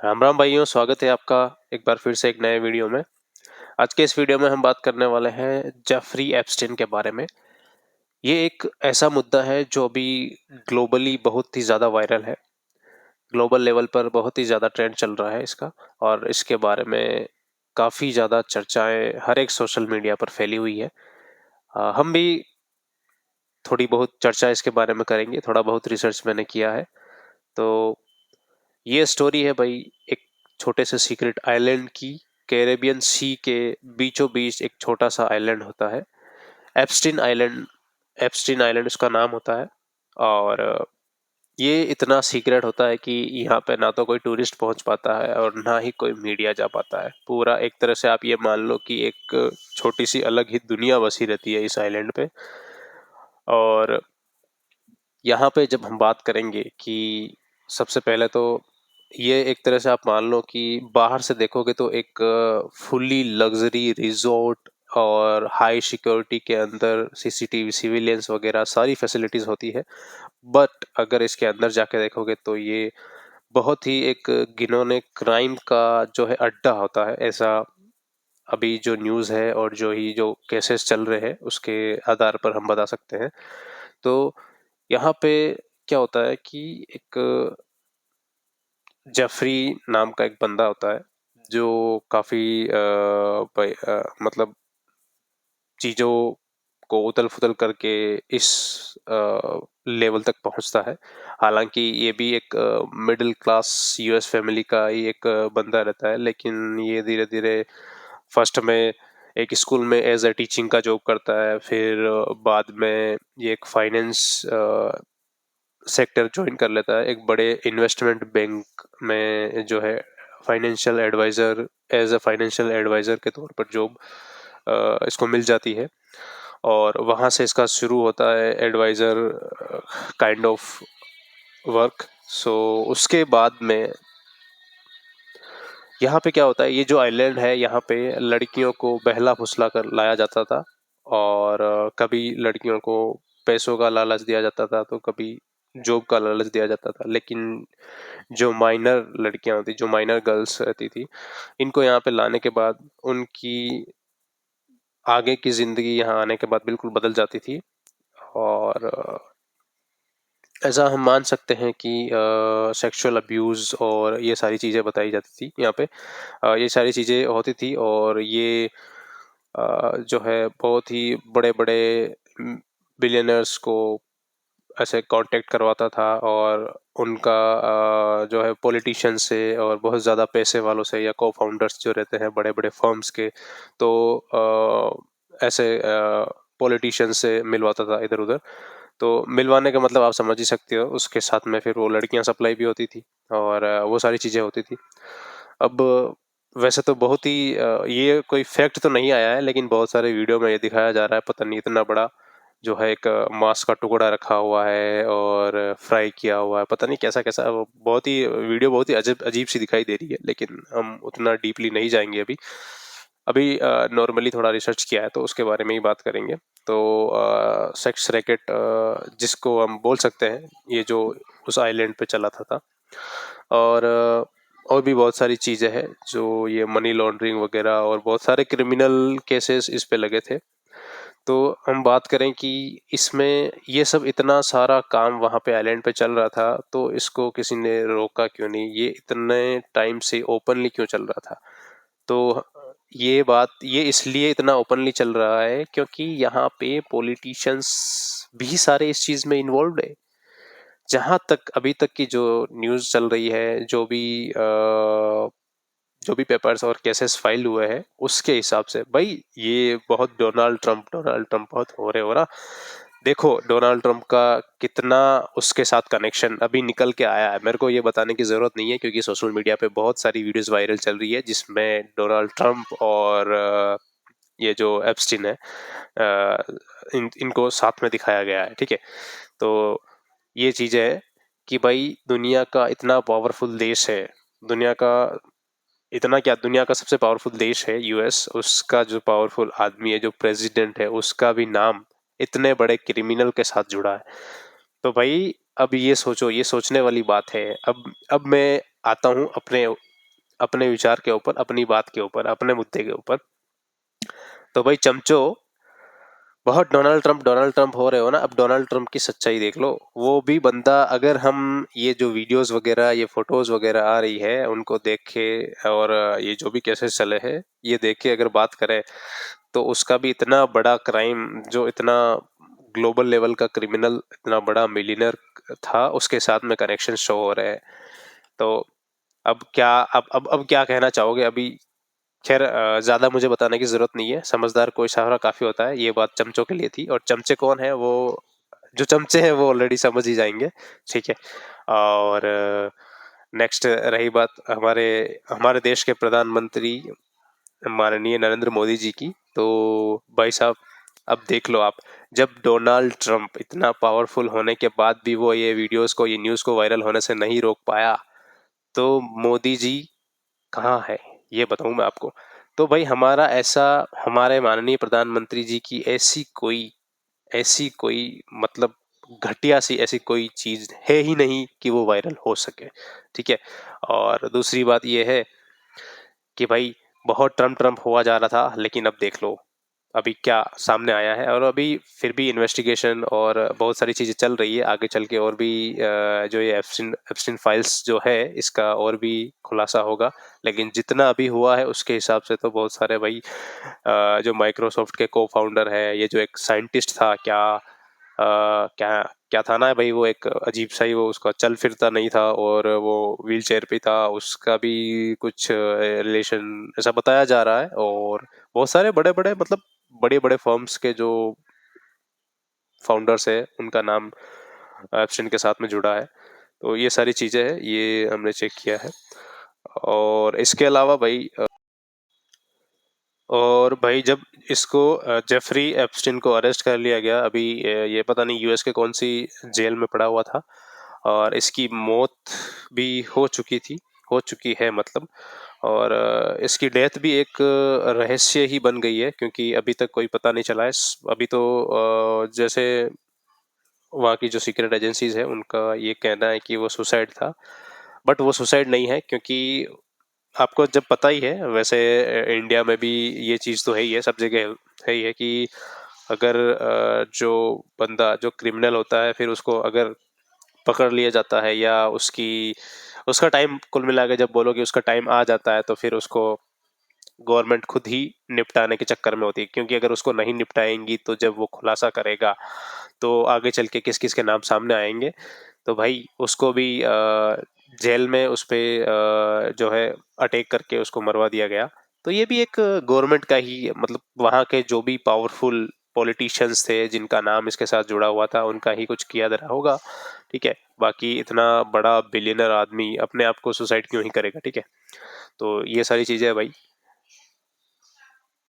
राम राम भाइयों, स्वागत है आपका एक बार फिर से एक नए वीडियो में। आज के इस वीडियो में हम बात करने वाले हैं जेफरी एप्स्टीन के बारे में। ये एक ऐसा मुद्दा है जो अभी ग्लोबली बहुत ही ज़्यादा वायरल है। ग्लोबल लेवल पर बहुत ही ज़्यादा ट्रेंड चल रहा है इसका, और इसके बारे में काफ़ी ज़्यादा चर्चाएं हर एक सोशल मीडिया पर फैली हुई है। हम भी थोड़ी बहुत चर्चा इसके बारे में करेंगे, थोड़ा बहुत रिसर्च मैंने किया है। तो ये स्टोरी है भाई एक छोटे से सीक्रेट आइलैंड की। कैरेबियन सी के बीचों बीच एक छोटा सा आइलैंड होता है, एप्स्टीन आइलैंड। एप्स्टीन आइलैंड उसका नाम होता है। और ये इतना सीक्रेट होता है कि यहाँ पे ना तो कोई टूरिस्ट पहुंच पाता है और ना ही कोई मीडिया जा पाता है। पूरा एक तरह से आप ये मान लो कि एक छोटी सी अलग ही दुनिया बसी रहती है इस आइलैंड पे। और यहाँ पे जब हम बात करेंगे कि सबसे पहले तो ये एक तरह से आप मान लो कि बाहर से देखोगे तो एक फुल्ली लग्जरी रिजॉर्ट और हाई सिक्योरिटी के अंदर सीसीटीवी सिविलियंस वगैरह सारी फैसिलिटीज होती है। बट अगर इसके अंदर जाके देखोगे तो ये बहुत ही एक घिनौने क्राइम का जो है अड्डा होता है ऐसा। अभी जो न्यूज़ है और जो केसेस चल रहे हैं उसके आधार पर हम बता सकते हैं। तो यहाँ पे क्या होता है कि एक जेफरी नाम का एक बंदा होता है जो काफ़ी मतलब चीज़ों को उथल फुथल करके इस लेवल तक पहुंचता है। हालांकि ये भी एक मिडिल क्लास यूएस फैमिली का ही एक बंदा रहता है, लेकिन ये धीरे धीरे फर्स्ट में एक स्कूल में एज अ टीचिंग का जॉब करता है। फिर बाद में ये एक फाइनेंस सेक्टर ज्वाइन कर लेता है, एक बड़े इन्वेस्टमेंट बैंक में जो है financial adviser, as a financial adviser के तौर पर जॉब इसको मिल जाती है। और वहाँ से इसका शुरू होता है एडवाइज़र काइंड ऑफ वर्क। सो उसके बाद में यहाँ पे क्या होता है, ये जो आइलैंड है यहाँ पे लड़कियों को बहला फुसला कर लाया जाता था। और कभी लड़कियों को पैसों का लालच दिया जाता था तो कभी जॉब का लालच दिया जाता था। लेकिन जो माइनर लड़कियां होती, जो माइनर गर्ल्स रहती थी, इनको यहाँ पे लाने के बाद उनकी आगे की ज़िंदगी यहाँ आने के बाद बिल्कुल बदल जाती थी। और ऐसा हम मान सकते हैं कि सेक्सुअल अब्यूज़ और ये सारी चीज़ें बताई जाती थी यहाँ पे। ये सारी चीज़ें होती थी और ये जो है बहुत ही बड़े बड़े बिलियनर्स को ऐसे कांटेक्ट करवाता था। और उनका जो है पॉलिटिशियन से और बहुत ज़्यादा पैसे वालों से या को फाउंडर्स जो रहते हैं बड़े बड़े फर्म्स के, तो ऐसे पॉलिटिशियन से मिलवाता था इधर उधर। तो मिलवाने का मतलब आप समझ ही सकते हो, उसके साथ में फिर वो लड़कियां सप्लाई भी होती थी और वो सारी चीज़ें होती थी। अब वैसे तो बहुत ही ये कोई फैक्ट तो नहीं आया है, लेकिन बहुत सारे वीडियो में ये दिखाया जा रहा है, पता नहीं इतना बड़ा जो है एक मांस का टुकड़ा रखा हुआ है और फ्राई किया हुआ है, पता नहीं कैसा कैसा। वो बहुत ही वीडियो बहुत ही अजीब अजीब सी दिखाई दे रही है, लेकिन हम उतना डीपली नहीं जाएंगे अभी। अभी नॉर्मली थोड़ा रिसर्च किया है तो उसके बारे में ही बात करेंगे। तो सेक्स रैकेट जिसको हम बोल सकते हैं, ये जो उस आइलैंड पे चला था। और और भी बहुत सारी चीज़ें हैं जो ये मनी लॉन्ड्रिंग वगैरह और बहुत सारे क्रिमिनल केसेस इस पे लगे थे। तो हम बात करें कि इसमें ये सब इतना सारा काम वहाँ पे आइलैंड पे चल रहा था, तो इसको किसी ने रोका क्यों नहीं, ये इतने टाइम से ओपनली क्यों चल रहा था। तो ये इसलिए इतना ओपनली चल रहा है क्योंकि यहाँ पे पॉलिटिशियंस भी सारे इस चीज़ में इन्वॉल्व है। जहाँ तक अभी तक की जो न्यूज़ चल रही है, जो भी पेपर्स और केसेस फाइल हुए हैं उसके हिसाब से भाई ये बहुत डोनाल्ड ट्रम्प बहुत हो रहा। देखो डोनाल्ड ट्रम्प का कितना उसके साथ कनेक्शन अभी निकल के आया है, मेरे को ये बताने की ज़रूरत नहीं है क्योंकि सोशल मीडिया पे बहुत सारी वीडियोस वायरल चल रही है जिसमें डोनाल्ड ट्रम्प और ये जो एप्स्टीन है इनको साथ में दिखाया गया है, ठीक है। तो ये चीज़ है कि भाई दुनिया का इतना पावरफुल देश है, दुनिया का इतना क्या, दुनिया का सबसे पावरफुल देश है यूएस, उसका जो पावरफुल आदमी है, जो प्रेसिडेंट है, उसका भी नाम इतने बड़े क्रिमिनल के साथ जुड़ा है। तो भाई अब ये सोचो, ये सोचने वाली बात है। अब मैं आता हूँ अपने अपने विचार के ऊपर, अपनी बात के ऊपर, अपने मुद्दे के ऊपर। तो भाई चमचो, बहुत डोनाल्ड ट्रम्प हो रहे हो ना, अब डोनाल्ड ट्रम्प की सच्चाई देख लो। वो भी बंदा, अगर हम ये जो वीडियोस वगैरह, ये फोटोज वगैरह आ रही है उनको देख के, और ये जो भी केसेस चले हैं ये देख के अगर बात करें, तो उसका भी इतना बड़ा क्राइम, जो इतना ग्लोबल लेवल का क्रिमिनल, इतना बड़ा मिलियनर था, उसके साथ में कनेक्शन शो हो रहे हैं। तो अब क्या, अब क्या कहना चाहोगे अभी? खैर, ज्यादा मुझे बताने की जरूरत नहीं है, समझदार को इशारा काफी होता है, ये बात चमचों के लिए थी। और चमचे कौन है, वो जो चमचे हैं वो ऑलरेडी समझ ही जाएंगे, ठीक है। और नेक्स्ट रही बात हमारे हमारे देश के प्रधानमंत्री माननीय नरेंद्र मोदी जी की, तो भाई साहब, अब देख लो आप, जब डोनाल्ड ट्रंप इतना पावरफुल होने के बाद भी वो ये वीडियोस को, ये न्यूज़ को वायरल होने से नहीं रोक पाया, तो मोदी जी कहाँ है, ये बताऊं मैं आपको। तो भाई हमारा ऐसा, हमारे माननीय प्रधानमंत्री जी की ऐसी कोई मतलब घटिया सी ऐसी कोई चीज है ही नहीं कि वो वायरल हो सके, ठीक है। और दूसरी बात ये है कि भाई बहुत ट्रम्प ट्रम्प हुआ जा रहा था, लेकिन अब देख लो अभी क्या सामने आया है। और अभी फिर भी इन्वेस्टिगेशन और बहुत सारी चीज़ें चल रही है आगे चल के, और भी जो ये एप्स्टीन फाइल्स जो है इसका और भी खुलासा होगा। लेकिन जितना अभी हुआ है उसके हिसाब से तो बहुत सारे भाई, जो माइक्रोसॉफ्ट के को फाउंडर है, ये जो एक साइंटिस्ट था, क्या क्या था ना भाई, वो एक अजीब सा ही, वो उसका चल फिरता नहीं था और वो व्हील चेयर पे था, उसका भी कुछ रिलेशन ऐसा बताया जा रहा है। और बहुत सारे बड़े बड़े, मतलब बड़े बड़े फर्म्स के जो फाउंडर्स है उनका नाम एप्स्टीन के साथ में जुड़ा है। तो ये सारी चीज़ें हैं, ये हमने चेक किया है। और इसके अलावा भाई, और भाई जब इसको जेफरी एप्स्टीन को अरेस्ट कर लिया गया, अभी ये पता नहीं यूएस के कौन सी जेल में पड़ा हुआ था, और इसकी मौत भी हो चुकी है मतलब। और इसकी डेथ भी एक रहस्य ही बन गई है, क्योंकि अभी तक कोई पता नहीं चला है। अभी तो जैसे वहाँ की जो सीक्रेट एजेंसीज है उनका ये कहना है कि वो सुसाइड था, बट वो सुसाइड नहीं है, क्योंकि आपको जब पता ही है वैसे, इंडिया में भी ये चीज़ तो है ही है, सब जगह है ही है कि अगर जो बंदा जो क्रिमिनल होता है, फिर उसको अगर पकड़ लिया जाता है, या उसका टाइम, कुल मिला के जब बोलो कि उसका टाइम आ जाता है, तो फिर उसको गवर्नमेंट खुद ही निपटाने के चक्कर में होती है। क्योंकि अगर उसको नहीं निपटाएंगी तो जब वो खुलासा करेगा तो आगे चल के किस किस के नाम सामने आएंगे। तो भाई उसको भी जेल में उस पे जो है अटैक करके उसको मरवा दिया गया। तो ये भी एक गवर्नमेंट का ही, मतलब वहाँ के जो भी पावरफुल पॉलिटिशियंस थे जिनका नाम इसके साथ जुड़ा हुआ था, उनका ही कुछ किया धरा होगा, ठीक है। बाकी इतना बड़ा बिलियनर आदमी अपने आप को सुसाइड क्यों ही करेगा, ठीक है। तो ये सारी चीज़ें है भाई।